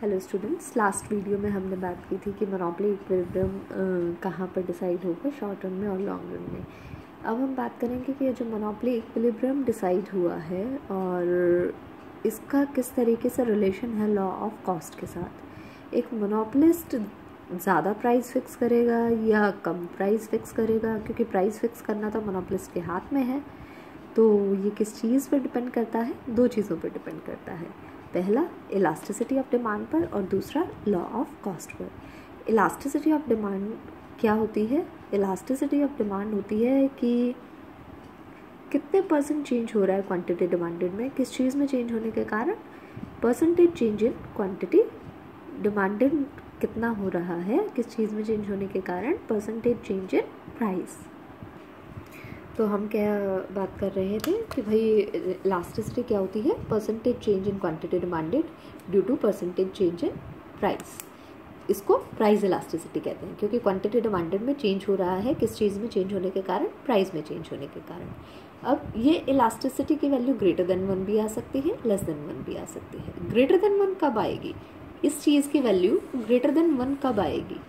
Hello students, last video में हमने बात की थी कि मोनोपोली इक्विलिब्रियम कहाँ पर डिसाइड होगा, शॉर्ट रन में और लॉन्ग रन में। अब हम बात करेंगे कि जो मोनोपोली इक्विलिब्रियम डिसाइड हुआ है और इसका किस तरीके से रिलेशन है लॉ ऑफ कॉस्ट के साथ। एक मोनोपोलिस्ट ज़्यादा प्राइस फिक्स करेगा या कम प्राइस फिक्स करेगा, क्योंकि प्राइस फिक्स करना तो मोनोपोलिस्ट के हाथ में है। तो ये किस चीज़ पर डिपेंड करता है? दो चीज़ों पर डिपेंड करता है। पहला इलास्टिसिटी ऑफ डिमांड पर और दूसरा law of cost per. Elasticity of demand क्या होती है? इलास्टिसिटी ऑफ डिमांड होती है कि कितने परसेंट चेंज हो रहा है क्वांटिटी डिमांडेड में, किस चीज़ में चेंज होने के कारण। Percentage change in quantity demanded कितना हो रहा है किस चीज़ में चेंज होने के कारण, परसेंटेज चेंज इन प्राइस। तो हम क्या बात कर रहे थे कि भाई इलास्टिसिटी क्या होती है? Percentage change in quantity demanded due to percentage change in price. इसको प्राइस इलास्टिसिटी कहते हैं, क्योंकि क्वांटिटी डिमांडेड में चेंज हो रहा है किस चीज़ में चेंज होने के कारण, प्राइस में चेंज होने के कारण। अब ये इलास्टिसिटी की वैल्यू ग्रेटर देन 1 भी आ सकती है, लेस देन 1 भी आ सकती है। ग्रेटर देन 1 कब आएगी? इस चीज़ की वैल्यू ग्रेटर देन 1 कब आएगी?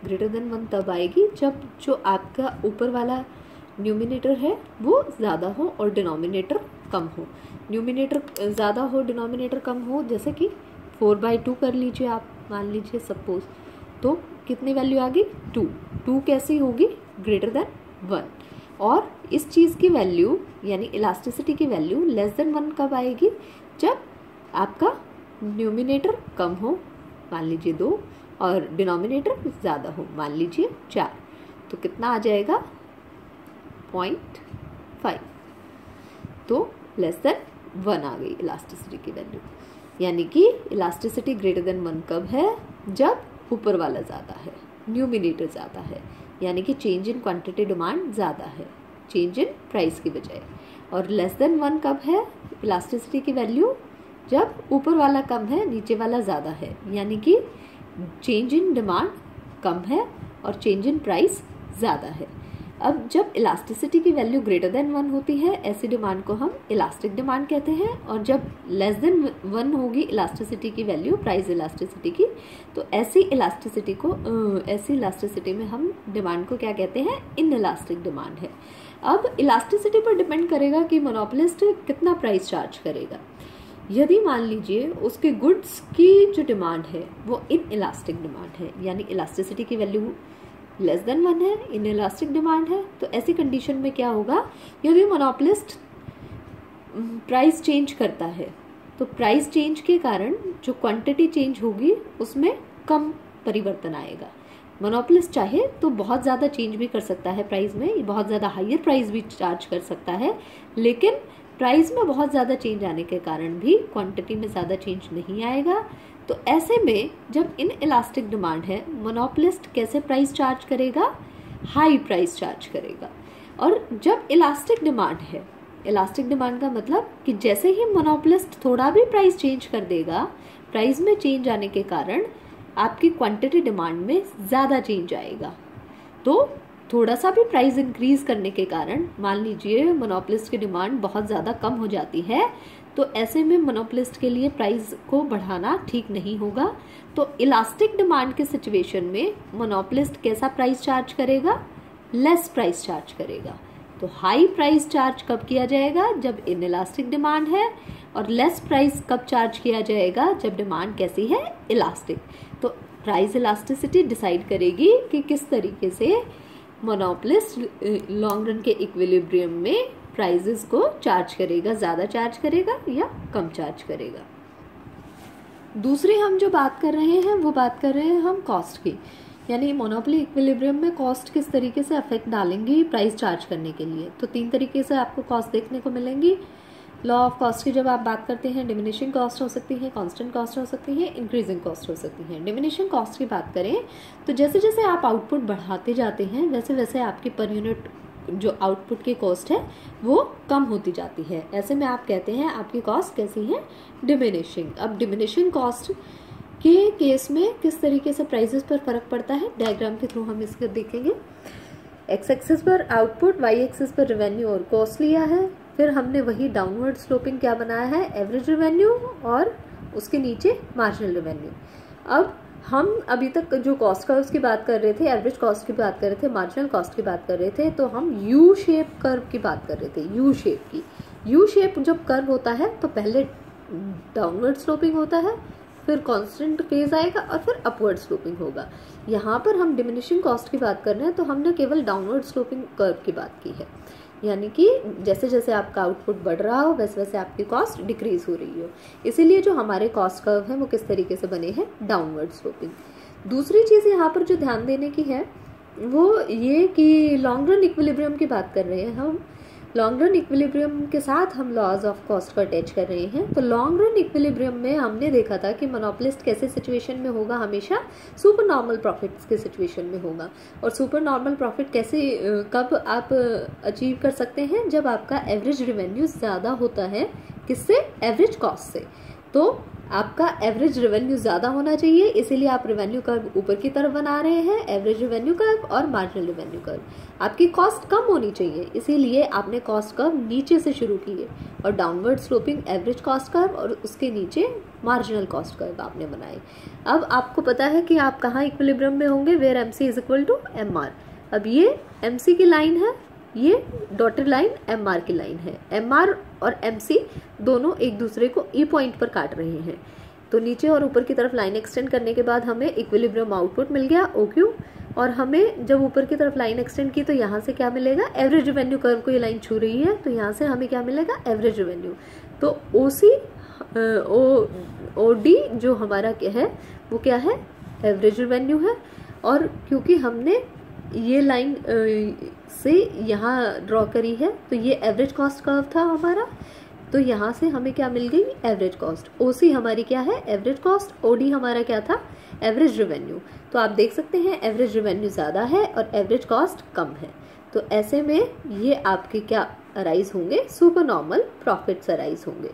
ग्रेटर देन 1 तब आएगी जब जो आपका ऊपर वाला न्यूमिनेटर है वो ज़्यादा हो और डिनोमिनेटर कम हो। न्यूमिनेटर ज़्यादा हो, डिनोमिनेटर कम हो, जैसे कि 4/2 कर लीजिए आप, मान लीजिए सपोज। तो कितनी वैल्यू आ गई? 2 कैसी होगी? Greater than 1। और इस चीज़ की वैल्यू यानी इलास्टिसिटी की वैल्यू लेस देन 1 कब आएगी? जब आपका न्यूमिनेटर कम हो, मान लीजिए 2, और डिनोमिनेटर ज़्यादा हो, मान लीजिए 4। तो कितना आ जाएगा? 0.5। तो लेस देन 1 आ गई इलास्टिसिटी की वैल्यू। यानी कि इलास्टिसिटी ग्रेटर देन 1 कब है? जब ऊपर वाला ज़्यादा है, न्यूमिनेटर ज़्यादा है, यानी कि चेंज इन क्वांटिटी डिमांड ज़्यादा है चेंज इन प्राइस की बजाय। और लेस देन 1 कब है इलास्टिसिटी की वैल्यू? जब ऊपर वाला कम है, नीचे वाला ज़्यादा है, यानी कि चेंज इन डिमांड कम है और चेंज इन प्राइस ज़्यादा है। अब जब इलास्टिसिटी की वैल्यू ग्रेटर देन 1 होती है, ऐसी डिमांड को हम इलास्टिक डिमांड कहते हैं। और जब लेस देन 1 होगी इलास्टिसिटी की वैल्यू, प्राइस इलास्टिसिटी की, तो ऐसी इलास्टिसिटी में हम डिमांड को क्या कहते हैं? इनइलास्टिक डिमांड है। अब इलास्टिसिटी पर डिपेंड करेगा कि मोनोपोलिस्ट कितना प्राइस चार्ज करेगा। यदि मान लीजिए उसके गुड्स की जो डिमांड है वो इनइलास्टिक डिमांड है, यानी इलास्टिसिटी की वैल्यू लेस देन 1 है, इनइलास्टिक डिमांड है, तो ऐसी कंडीशन में क्या होगा? यदि मोनोपोलिस्ट प्राइस चेंज करता है तो प्राइस चेंज के कारण जो क्वांटिटी चेंज होगी उसमें कम परिवर्तन आएगा। मोनोपोलिस्ट चाहे तो बहुत ज़्यादा चेंज भी कर सकता है प्राइस में, बहुत ज़्यादा हायर प्राइस भी चार्ज कर सकता है, लेकिन प्राइस में बहुत ज़्यादा चेंज आने के कारण भी क्वांटिटी में ज़्यादा चेंज नहीं आएगा। तो ऐसे में जब इन इलास्टिक डिमांड है, मोनोपोलिस्ट कैसे प्राइस चार्ज करेगा? हाई प्राइस चार्ज करेगा। और जब इलास्टिक डिमांड है, इलास्टिक डिमांड का मतलब कि जैसे ही मोनोपोलिस्ट थोड़ा भी प्राइस चेंज कर देगा, प्राइस में चेंज आने के कारण आपकी क्वांटिटी डिमांड में ज़्यादा चेंज आएगा। तो थोड़ा सा भी प्राइस इंक्रीज करने के कारण, मान लीजिए मोनोपोलिस्ट की डिमांड बहुत ज़्यादा कम हो जाती है, तो ऐसे में मोनोपोलिस्ट के लिए प्राइस को बढ़ाना ठीक नहीं होगा। तो इलास्टिक डिमांड के सिचुएशन में मोनोपोलिस्ट कैसा प्राइस चार्ज करेगा? लेस प्राइस चार्ज करेगा। तो हाई प्राइस चार्ज कब किया जाएगा? जब इनइलास्टिक डिमांड है। और लेस प्राइस कब चार्ज किया जाएगा? जब डिमांड कैसी है? इलास्टिक। तो प्राइस इलास्टिसिटी डिसाइड करेगी कि किस तरीके से मोनोपोलिस्ट लॉन्ग रन के इक्विलिब्रियम में प्राइजेस को चार्ज करेगा, ज़्यादा चार्ज करेगा या कम चार्ज करेगा। दूसरी हम जो बात कर रहे हैं वो बात कर रहे हैं हम कॉस्ट की, यानी मोनोपोली इक्विलिब्रियम में कॉस्ट किस तरीके से अफेक्ट डालेंगी प्राइस चार्ज करने के लिए। तो 3 तरीके से आपको कॉस्ट देखने को मिलेंगी। लॉ ऑफ कॉस्ट की जब आप बात करते हैं, डिमिनिशिंग कॉस्ट हो सकती है, कांस्टेंट कॉस्ट हो सकती है, इंक्रीजिंग कॉस्ट हो सकती है। डिमिनिशिंग कॉस्ट की बात करें तो जैसे जैसे आप आउटपुट बढ़ाते जाते हैं वैसे वैसे आपकी पर यूनिट जो आउटपुट की कॉस्ट है वो कम होती जाती है। ऐसे में आप कहते हैं आपकी कॉस्ट कैसी है? डिमिनिशिंग। अब डिमिनिशिंग कॉस्ट के केस में किस तरीके से प्राइसेस पर फर्क पड़ता है, डायग्राम के थ्रू हम इसको देखेंगे। एक्स एक्सिस पर आउटपुट, वाई एक्सिस पर रेवेन्यू और कॉस्ट लिया है। फिर हमने वही डाउनवर्ड स्लोपिंग क्या बनाया है? एवरेज रेवेन्यू और उसके नीचे मार्जिनल रेवेन्यू। अब हम अभी तक जो कॉस्ट कर्व की बात कर रहे थे, एवरेज कॉस्ट की बात कर रहे थे, मार्जिनल कॉस्ट की बात कर रहे थे, तो हम यू शेप कर्व की बात कर रहे थे, यू शेप की। यू शेप जब कर्व होता है तो पहले डाउनवर्ड स्लोपिंग होता है, फिर कांस्टेंट फेज आएगा और फिर अपवर्ड स्लोपिंग होगा। यहाँ पर हम डिमिनिशिंग कॉस्ट की बात कर रहे हैं तो हमने केवल डाउनवर्ड स्लोपिंग कर्व की बात की है, यानी कि जैसे जैसे आपका आउटपुट बढ़ रहा हो वैसे वैसे आपकी कॉस्ट डिक्रीज हो रही हो। इसीलिए जो हमारे कॉस्ट कर्व है वो किस तरीके से बने हैं, डाउनवर्ड स्लोपिंग। दूसरी चीज़ यहाँ पर जो ध्यान देने की है वो ये कि लॉन्ग रन इक्विलिब्रियम की बात कर रहे हैं हम। लॉन्ग रन इक्विलिब्रियम के साथ हम लॉज ऑफ कॉस्ट को अटैच कर रहे हैं। तो लॉन्ग रन इक्विलिब्रियम में हमने देखा था कि मोनोपोलिस्ट कैसे सिचुएशन में होगा, हमेशा सुपर नॉर्मल प्रॉफिट्स के सिचुएशन में होगा। और सुपर नॉर्मल प्रॉफिट कैसे कब आप अचीव कर सकते हैं, जब आपका एवरेज रेवेन्यू ज़्यादा होता है किससे, एवरेज कॉस्ट से। तो आपका एवरेज रेवेन्यू ज़्यादा होना चाहिए, इसीलिए आप रेवेन्यू कर्व ऊपर की तरफ बना रहे हैं, एवरेज रेवेन्यू कर्व और मार्जिनल रेवेन्यू कर्व। आपकी कॉस्ट कम होनी चाहिए, इसीलिए आपने कॉस्ट कर्व नीचे से शुरू किए और downward sloping average cost curve और उसके नीचे मार्जिनल कॉस्ट कर्व आपने बनाए। अब आपको पता है कि आप कहाँ इक्विलिब्रियम में होंगे, where M C is equal to M R. अब ये एम सी की लाइन है, ये डॉटेड लाइन एम आर की लाइन है। एम आर और एम सी दोनों एक दूसरे को ई पॉइंट पर काट रहे हैं। तो नीचे और ऊपर की तरफ लाइन एक्सटेंड करने के बाद हमें इक्विलिब्रियम आउटपुट मिल गया ओ क्यू। और हमें जब ऊपर की तरफ लाइन एक्सटेंड की तो यहाँ से क्या मिलेगा, एवरेज रेवेन्यू कर्व को ये लाइन छू रही है तो यहाँ से हमें क्या मिलेगा, एवरेज रेवेन्यू। तो ओ सी ओ डी जो हमारा क्या है वो क्या है, एवरेज रेवेन्यू है। और क्योंकि हमने ये लाइन से यहाँ ड्रॉ करी है तो ये एवरेज कॉस्ट कर्व था हमारा, तो यहाँ से हमें क्या मिल गई, एवरेज कॉस्ट। ओसी हमारी क्या है, एवरेज कॉस्ट। ओडी हमारा क्या था, एवरेज रेवेन्यू। तो आप देख सकते हैं एवरेज रेवेन्यू ज़्यादा है और एवरेज कॉस्ट कम है। तो ऐसे में ये आपके क्या अराइज होंगे, सुपर नॉर्मल प्रॉफिट्स अराइज होंगे।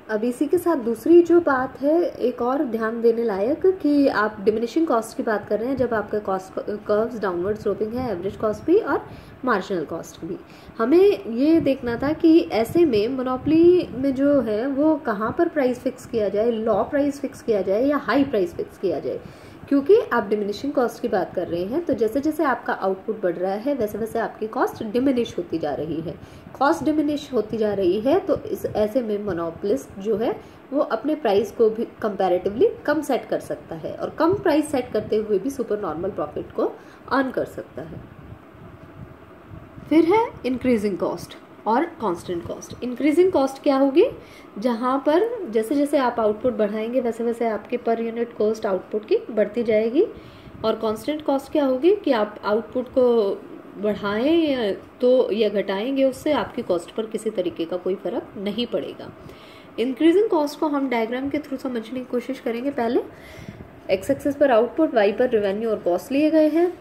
अब इसी के साथ दूसरी जो बात है, एक और ध्यान देने लायक, कि आप डिमिनिशिंग कॉस्ट की बात कर रहे हैं जब आपका कॉस्ट कर्व्स डाउनवर्ड स्लोपिंग है, एवरेज कॉस्ट भी और मार्जिनल कॉस्ट भी। हमें ये देखना था कि ऐसे में मोनोपोली में जो है वो कहाँ पर प्राइस फिक्स किया जाए, लो प्राइस फिक्स किया जाए या हाई प्राइस फिक्स किया जाए। क्योंकि आप डिमिनिशिंग कॉस्ट की बात कर रहे हैं तो जैसे जैसे आपका आउटपुट बढ़ रहा है वैसे वैसे आपकी कॉस्ट डिमिनिश होती जा रही है। कॉस्ट डिमिनिश होती जा रही है तो इस ऐसे में मोनोपोलिस्ट जो है वो अपने प्राइस को भी कंपैरेटिवली कम सेट कर सकता है और कम प्राइस सेट करते हुए भी सुपर नॉर्मल प्रॉफिट को अर्न कर सकता है। फिर है इंक्रीजिंग कॉस्ट और कांस्टेंट कॉस्ट। इंक्रीजिंग कॉस्ट क्या होगी, जहाँ पर जैसे जैसे आप आउटपुट बढ़ाएंगे वैसे वैसे आपके पर यूनिट कॉस्ट आउटपुट की बढ़ती जाएगी। और कांस्टेंट कॉस्ट क्या होगी कि आप आउटपुट को बढ़ाएं तो या घटाएंगे, उससे आपकी कॉस्ट पर किसी तरीके का कोई फर्क नहीं पड़ेगा। इंक्रीजिंग कॉस्ट को हम डायग्राम के थ्रू समझने की कोशिश करेंगे। पहले एक्स एक्सिस पर आउटपुट, वाई पर रेवेन्यू और कॉस्ट लिए गए हैं।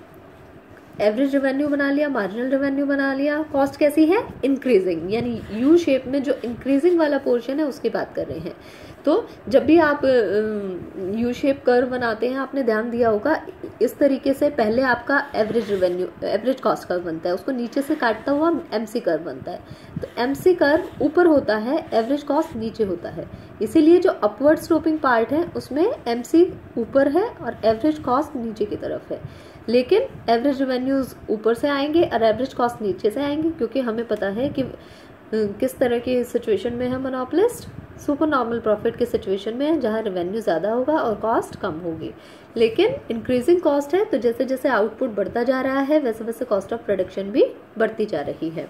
एवरेज रेवेन्यू बना लिया, मार्जिनल रेवेन्यू बना लिया। कॉस्ट कैसी है, इंक्रीजिंग, यानी यू शेप में जो इंक्रीजिंग वाला पोर्शन है उसकी बात कर रहे हैं। तो जब भी आप यू शेप कर्व बनाते हैं आपने ध्यान दिया होगा इस तरीके से पहले आपका average revenue average cost curve बनता है, उसको नीचे से काटता हुआ एमसी कर्व बनता है। तो एमसी कर्व ऊपर होता है, एवरेज कॉस्ट नीचे होता है। इसीलिए जो अपवर्ड स्लोपिंग पार्ट है उसमें एमसी ऊपर है और एवरेज कॉस्ट नीचे की तरफ है। लेकिन एवरेज रेवेन्यूज ऊपर से आएंगे और एवरेज कॉस्ट नीचे से आएंगे, क्योंकि हमें पता है कि किस तरह की सिचुएशन में है मोनोपोलिस्ट, सुपर नॉर्मल प्रॉफिट के सिचुएशन में है जहां रेवेन्यू ज़्यादा होगा और कॉस्ट कम होगी। लेकिन इंक्रीजिंग कॉस्ट है तो जैसे जैसे आउटपुट बढ़ता जा रहा है वैसे वैसे कॉस्ट ऑफ प्रोडक्शन भी बढ़ती जा रही है।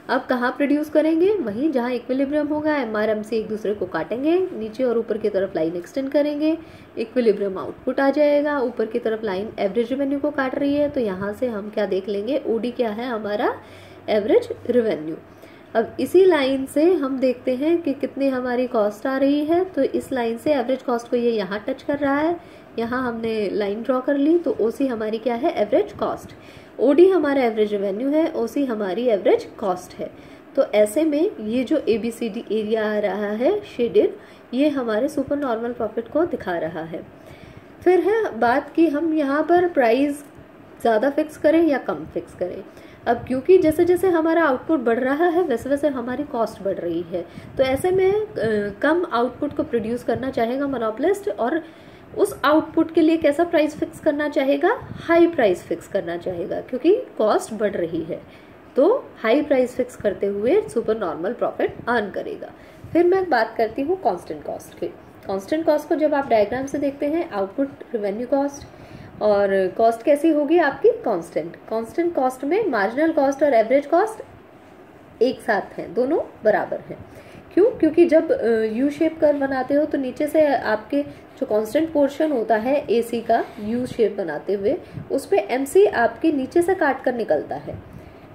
अब कहाँ प्रोड्यूस करेंगे, वहीं जहाँ इक्विलिब्रियम होगा। एमआर से एक दूसरे को काटेंगे, नीचे और ऊपर की तरफ लाइन एक्सटेंड करेंगे, इक्विलिब्रियम आउटपुट आ जाएगा। ऊपर की तरफ लाइन एवरेज रेवेन्यू को काट रही है तो यहाँ से हम क्या देख लेंगे, ओडी क्या है हमारा, एवरेज रेवेन्यू। अब इसी लाइन से हम देखते हैं कि कितनी हमारी कॉस्ट आ रही है। तो इस लाइन से एवरेज कॉस्ट को ये यहाँ टच कर रहा है, यहाँ हमने लाइन ड्रॉ कर ली। तो ओसी हमारी क्या है, एवरेज कॉस्ट। ओडी हमारा एवरेज रेवेन्यू है, ओसी हमारी एवरेज कॉस्ट है। तो ऐसे में ये जो ABCD एरिया आ रहा है शेडेड, ये हमारे सुपर नॉर्मल प्रॉफिट को दिखा रहा है। फिर है बात कि हम यहाँ पर प्राइस ज़्यादा फिक्स करें या कम फिक्स करें। अब क्योंकि जैसे जैसे हमारा आउटपुट बढ़ रहा है वैसे वैसे हमारी कॉस्ट बढ़ रही है, तो ऐसे में कम आउटपुट को प्रोड्यूस करना चाहेगा मोनोपोलिस्ट, और उस आउटपुट के लिए कैसा प्राइस फिक्स करना चाहेगा, हाई प्राइस फिक्स करना चाहेगा, क्योंकि कॉस्ट बढ़ रही है तो हाई प्राइस फिक्स करते हुए सुपर नॉर्मल प्रॉफिट अर्न करेगा। फिर मैं बात करती हूँ कांस्टेंट कॉस्ट की। कांस्टेंट कॉस्ट को जब आप डायग्राम से देखते हैं, आउटपुट, रेवेन्यू कॉस्ट, और कॉस्ट कैसी होगी आपकी कांस्टेंट। कांस्टेंट कॉस्ट में मार्जिनल कॉस्ट और एवरेज कॉस्ट एक साथ हैं, दोनों बराबर हैं। क्यों? क्योंकि जब यू शेप कर्व बनाते हो तो नीचे से आपके जो कांस्टेंट पोर्शन होता है एसी का यू शेप बनाते हुए, उस पे एमसी आपके नीचे से काट कर निकलता है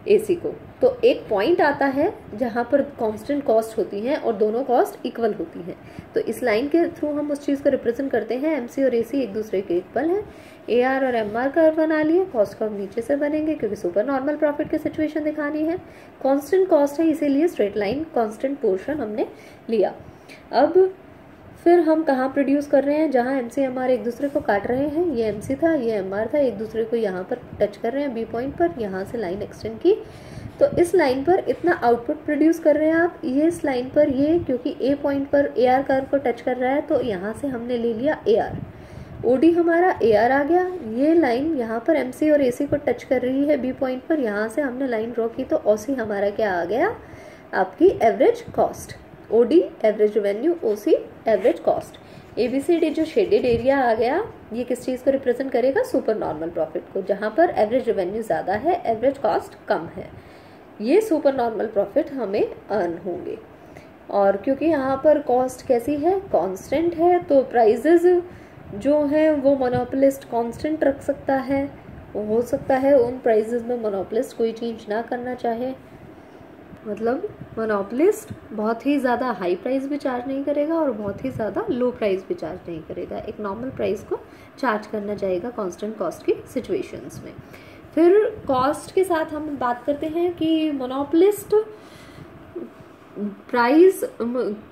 एसी को, तो एक पॉइंट आता है जहां पर कांस्टेंट कॉस्ट होती है और दोनों कॉस्ट इक्वल होती हैं। तो इस लाइन के थ्रू हम उस चीज़ को रिप्रेजेंट करते हैं, एमसी और एसी एक दूसरे के इक्वल हैं। एआर और एमआर कर्व बना लिए, कॉस्ट कर्व नीचे से बनेंगे क्योंकि सुपर नॉर्मल प्रॉफिट की सिचुएशन दिखानी है। कांस्टेंट कॉस्ट है इसीलिए स्ट्रेट लाइन कांस्टेंट पोर्शन हमने लिया। अब फिर हम कहाँ प्रोड्यूस कर रहे हैं, जहाँ एमसी एमआर एक दूसरे को काट रहे हैं, ये एमसी था ये एमआर था, एक दूसरे को यहाँ पर टच कर रहे हैं बी पॉइंट पर, यहाँ से लाइन एक्सटेंड की, तो इस लाइन पर इतना आउटपुट प्रोड्यूस कर रहे हैं आप। ये इस लाइन पर ये क्योंकि ए पॉइंट पर ए आर कर्व को टच कर रहा है तो यहाँ से हमने ले लिया ए आर, ओडी हमारा ए आर आ गया। ये लाइन यहाँ पर एमसी और एसी को टच कर रही है बी पॉइंट पर, यहाँ से हमने लाइन ड्रॉ की तो ओसी हमारा क्या आ गया, आपकी average cost. OD average revenue, OC average cost. ABCD जो शेडेड एरिया आ गया, ये किस चीज़ को रिप्रेजेंट करेगा, सुपर नॉर्मल प्रॉफिट को, जहाँ पर एवरेज रेवेन्यू ज़्यादा है, एवरेज कॉस्ट कम है, ये सुपर नॉर्मल प्रॉफिट हमें अर्न होंगे। और क्योंकि यहाँ पर कॉस्ट कैसी है, कांस्टेंट है, तो प्राइजेज जो हैं वो मोनोपोलिस्ट कांस्टेंट रख सकता है। हो सकता है उन प्राइजेज में मोनोपोलिस्ट कोई चेंज ना करना चाहे, मतलब मोनोपोलिस्ट बहुत ही ज़्यादा हाई प्राइस भी चार्ज नहीं करेगा और बहुत ही ज़्यादा लो प्राइस भी चार्ज नहीं करेगा, एक नॉर्मल प्राइस को चार्ज करना चाहेगा कांस्टेंट कॉस्ट की सिचुएशंस में। फिर कॉस्ट के साथ हम बात करते हैं कि मोनोपोलिस्ट प्राइस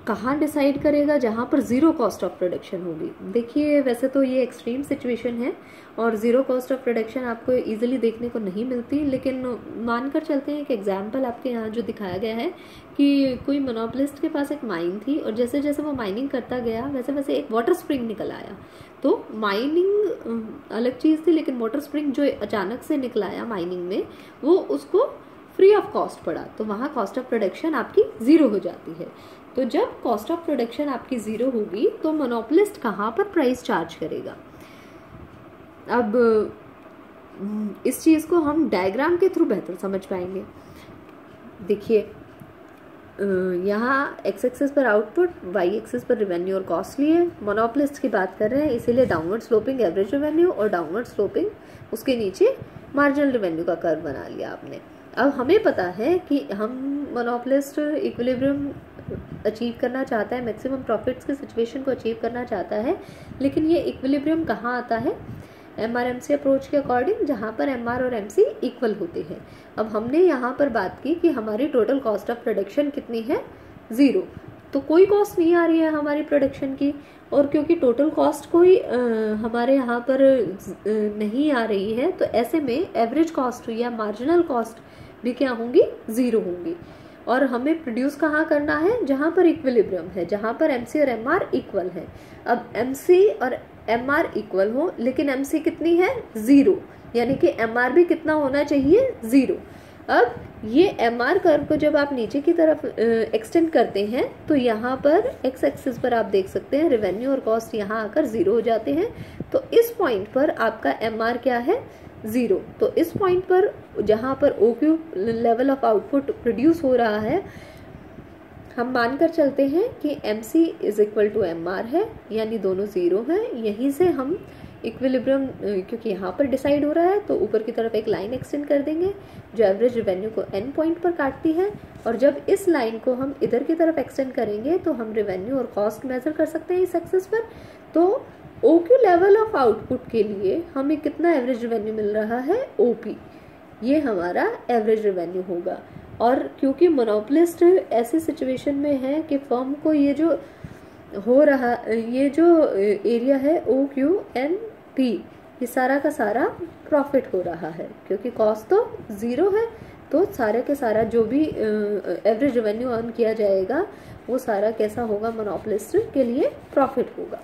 कहाँ डिसाइड करेगा, जहाँ पर ज़ीरो कॉस्ट ऑफ प्रोडक्शन होगी। देखिए वैसे तो ये एक्सट्रीम सिचुएशन है और ज़ीरो कॉस्ट ऑफ प्रोडक्शन आपको इजीली देखने को नहीं मिलती, लेकिन मानकर चलते हैं कि एग्जांपल आपके यहाँ जो दिखाया गया है कि कोई मोनोपोलिस्ट के पास एक माइन थी और जैसे जैसे वो माइनिंग करता गया वैसे वैसे एक वाटर स्प्रिंग निकल आया। तो माइनिंग अलग चीज़ थी, लेकिन वाटर स्प्रिंग जो अचानक से निकल आया माइनिंग में, वो उसको फ्री ऑफ कॉस्ट पड़ा, तो वहाँ कॉस्ट ऑफ प्रोडक्शन आपकी ज़ीरो हो जाती है। तो जब कॉस्ट ऑफ प्रोडक्शन आपकी ज़ीरो होगी तो मोनोपोलिस्ट कहाँ पर प्राइस चार्ज करेगा। अब इस चीज़ को हम डायग्राम के थ्रू बेहतर समझ पाएंगे। देखिए यहाँ एक्स एक्सिस पर आउटपुट, वाई एक्सिस पर रेवेन्यू और कॉस्ट लिए, मोनोपोलिस्ट की बात कर रहे हैं इसीलिए डाउनवर्ड स्लोपिंग एवरेज रेवेन्यू और डाउनवर्ड स्लोपिंग उसके नीचे मार्जिनल रेवेन्यू का कर्व बना लिया आपने। अब हमें पता है कि हम मोनोपोलिस्ट इक्विलिब्रियम अचीव करना चाहता है, मैक्सिमम प्रॉफिट्स की सिचुएशन को अचीव करना चाहता है, लेकिन ये इक्विलिब्रियम कहाँ आता है, MRMC अप्रोच के अकॉर्डिंग, जहाँ पर MR और MC इक्वल होते हैं। अब हमने यहाँ पर बात की कि हमारी टोटल कॉस्ट ऑफ प्रोडक्शन कितनी है, ज़ीरो, तो कोई कॉस्ट नहीं आ रही है हमारी प्रोडक्शन की, और क्योंकि टोटल कॉस्ट कोई हमारे यहाँ पर नहीं आ रही है तो ऐसे में एवरेज कॉस्ट या मार्जिनल कॉस्ट भी क्या होंगी, ज़ीरो होंगी। और हमें प्रोड्यूस कहाँ करना है, जहाँ पर इक्विलिब्रियम है, जहाँ पर MC और MR इक्वल है। अब MC और MR इक्वल हो लेकिन MC कितनी है, ज़ीरो, यानी कि MR भी कितना होना चाहिए, ज़ीरो। अब ये MR कर्व को जब आप नीचे की तरफ एक्सटेंड करते हैं तो यहाँ पर एक्स एक्सिस पर आप देख सकते हैं रेवेन्यू और कॉस्ट यहाँ आकर ज़ीरो हो जाते हैं। तो इस पॉइंट पर आपका MR क्या है, ज़ीरो। तो इस पॉइंट पर जहाँ पर OQ level of output produce हो रहा है, हम मानकर चलते हैं कि MC is equal to MR है, यानी दोनों ज़ीरो हैं। यहीं से हम इक्विलिब्रियम क्योंकि यहाँ पर डिसाइड हो रहा है तो ऊपर की तरफ एक लाइन एक्सटेंड कर देंगे जो एवरेज रेवेन्यू को N पॉइंट पर काटती है, और जब इस लाइन को हम इधर की तरफ एक्सटेंड करेंगे तो हम रेवेन्यू और कॉस्ट मेजर कर सकते हैं इस एक्सिस पर। तो OQ लेवल ऑफ आउटपुट के लिए हमें कितना एवरेज रेवेन्यू मिल रहा है, OP, ये हमारा एवरेज रेवेन्यू होगा। और क्योंकि मोनोपोलिस्ट ऐसी सिचुएशन में है कि फर्म को ये जो हो रहा, ये जो एरिया है OQNP, ये सारा का सारा प्रॉफिट हो रहा है, क्योंकि कॉस्ट तो ज़ीरो है तो सारे के सारा जो भी एवरेज रेवेन्यू अर्न किया जाएगा वो सारा कैसा होगा, मोनोपोलिस्ट के लिए प्रॉफिट होगा।